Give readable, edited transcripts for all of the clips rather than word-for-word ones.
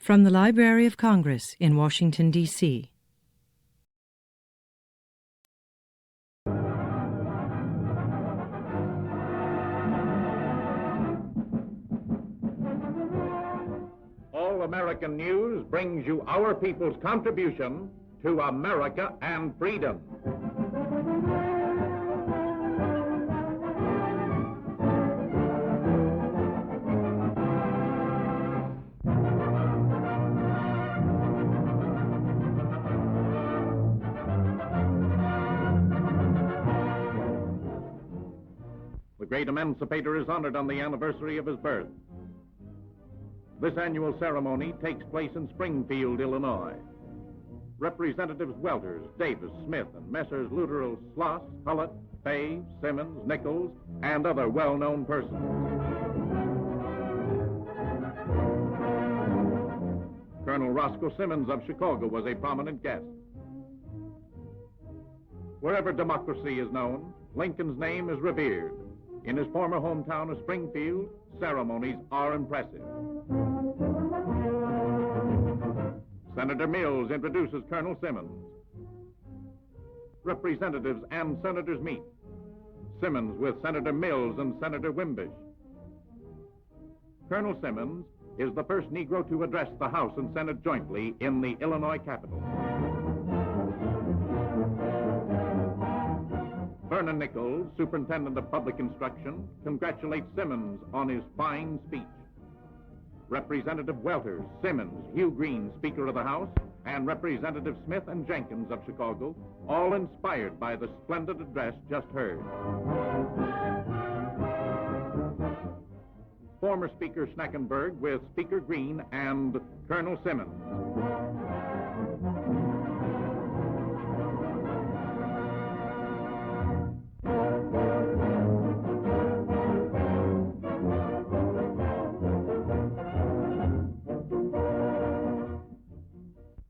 From the Library of Congress in Washington, D.C. All American News brings you our people's contribution to America and freedom. The great emancipator is honored on the anniversary of his birth. This annual ceremony takes place in Springfield, Illinois. Representatives Welters, Davis, Smith, and Messrs. Luttrell, Sloss, Hullett, Fay, Simmons, Nichols, and other well-known persons. Colonel Roscoe Simmons of Chicago was a prominent guest. Wherever democracy is known, Lincoln's name is revered. In his former hometown of Springfield, ceremonies are impressive. Senator Mills introduces Colonel Simmons. Representatives and senators meet. Simmons with Senator Mills and Senator Wimbish. Colonel Simmons is the first Negro to address the House and Senate jointly in the Illinois Capitol. Vernon Nichols, Superintendent of Public Instruction, congratulates Simmons on his fine speech. Representative Welters, Simmons, Hugh Green, Speaker of the House, and Representative Smith and Jenkins of Chicago, all inspired by the splendid address just heard. Former Speaker Schneckenberg with Speaker Green and Colonel Simmons.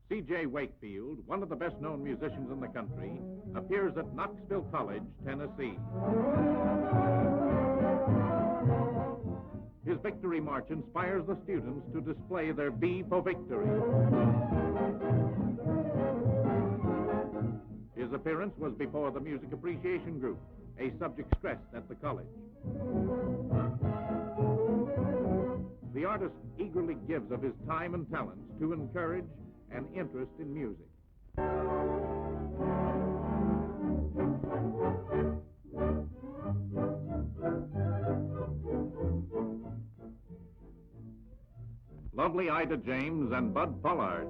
C.J. Wakefield, one of the best-known musicians in the country, appears at Knoxville College, Tennessee. His victory march inspires the students to display their B for victory. His appearance was before the Music Appreciation Group, a subject stressed at the college. The artist eagerly gives of his time and talents to encourage an interest in music. Lovely Ida James and Bud Pollard.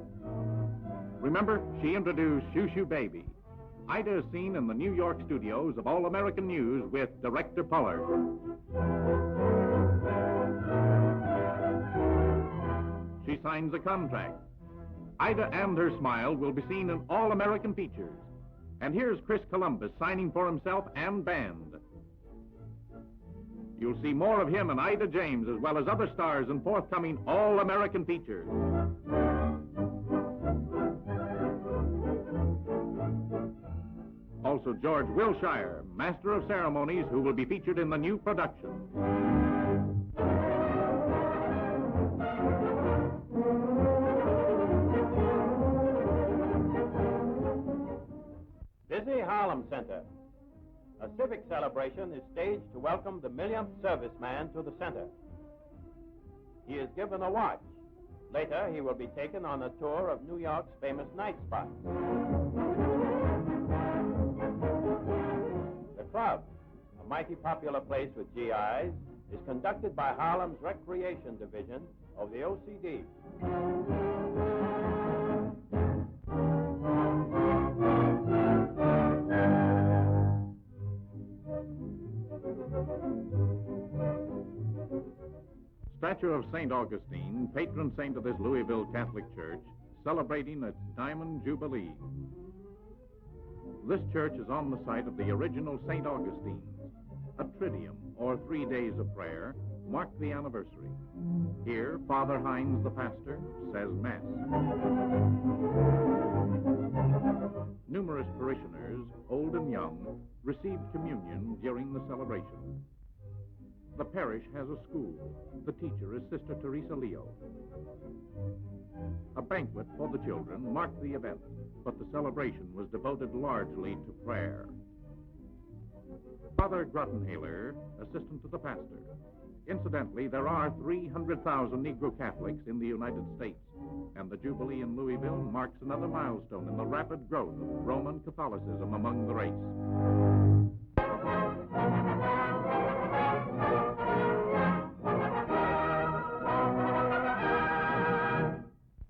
Remember, she introduced Shoo Shoo Baby. Ida is seen in the New York studios of All American News with Director Pollard. She signs a contract. Ida and her smile will be seen in All American features. And here's Chris Columbus signing for himself and band. You'll see more of him and Ida James as well as other stars in forthcoming All American features. Also George Wilshire, Master of Ceremonies, who will be featured in the new production. Busy Harlem Center. A civic celebration is staged to welcome the millionth serviceman to the center. He is given a watch. Later, he will be taken on a tour of New York's famous night spots. The club, a mighty popular place with GIs, is conducted by Harlem's Recreation Division of the OCD. Statue of St. Augustine, patron saint of this Louisville Catholic Church, celebrating its Diamond Jubilee. This church is on the site of the original St. Augustine's. A triduum, or 3 days of prayer, mark the anniversary. Here, Father Hines, the pastor, says Mass. Numerous parishioners, old and young, received communion during the celebration. The parish has a school. The teacher is Sister Teresa Leo. banquet for the children marked the event, but the celebration was devoted largely to prayer. Father Grottenhaler, assistant to the pastor. Incidentally, there are 300,000 Negro Catholics in the United States, and the Jubilee in Louisville marks another milestone in the rapid growth of Roman Catholicism among the race.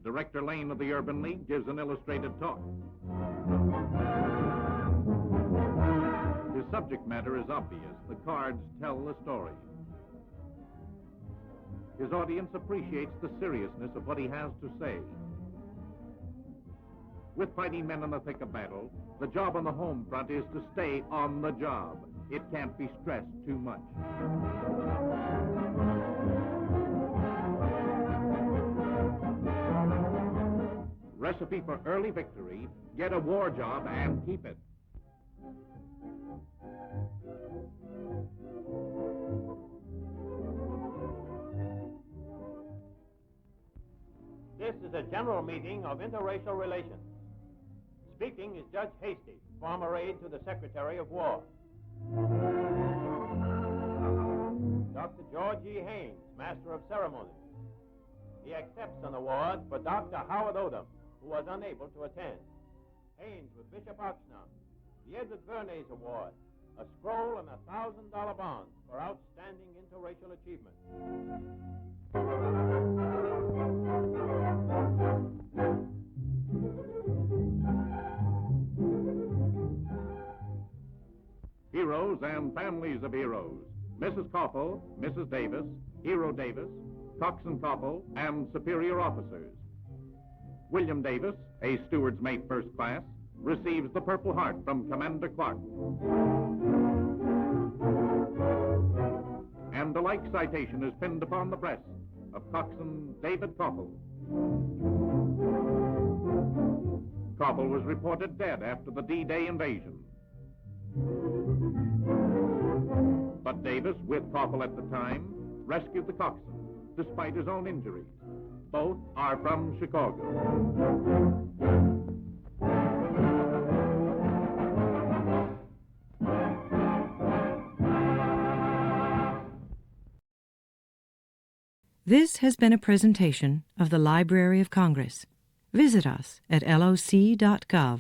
Director Lane of the Urban League gives an illustrated talk. His subject matter is obvious. The cards tell the story. His audience appreciates the seriousness of what he has to say. With fighting men in the thick of battle, the job on the home front is to stay on the job. It can't be stressed too much. Recipe for early victory: get a war job and keep it. This is a general meeting of interracial relations. Speaking is Judge Hasty, former aide to the Secretary of War. Dr. George E. Haynes, Master of Ceremonies. He accepts an award for Dr. Howard Odum, who was unable to attend. Haynes with Bishop Oxnard. The Edward Bernays Award, a scroll and a $1,000 bond for outstanding interracial achievement. Heroes and families of heroes. Mrs. Koppel, Mrs. Davis, Hero Davis, Coxswain Koppel, and superior officers. William Davis, a steward's mate first class, receives the Purple Heart from Commander Clark. And a like citation is pinned upon the breast of Coxswain David Koppel. Koppel was reported dead after the D-Day invasion. But Davis, with Koppel at the time, rescued the coxswain, despite his own injuries. Both are from Chicago. This has been a presentation of the Library of Congress. Visit us at loc.gov.